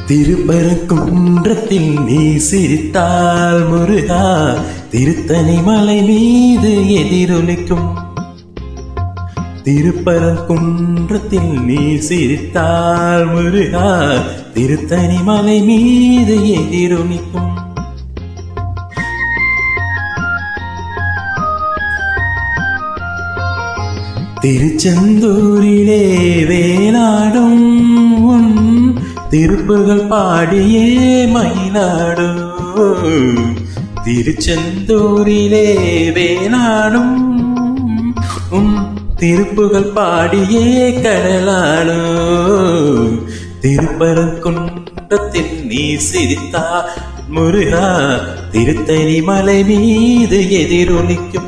திருப்பரங்குன்றத்தில் நீ சிரித்தால் முருகா திருத்தணி மலை மீது எதிரொலிக்கும். திருப்பரங்குன்றத்தில் நீ சிரித்தால் முருகா திருத்தணி மலை மீது எதிரொலிக்கும். திருச்செந்தூரிலே வேலாடும் உன் திருப்புகள் பாடியே மயிலாடும். திருச்செந்தூரிலே வேலாடும் உன் திருப்புகள் பாடியே கடலாடும். திருப்பரங்குன்றத்தில் நீ சிரித்தா முருகா திருத்தணி மலை மீது எதிரொலிக்கும்.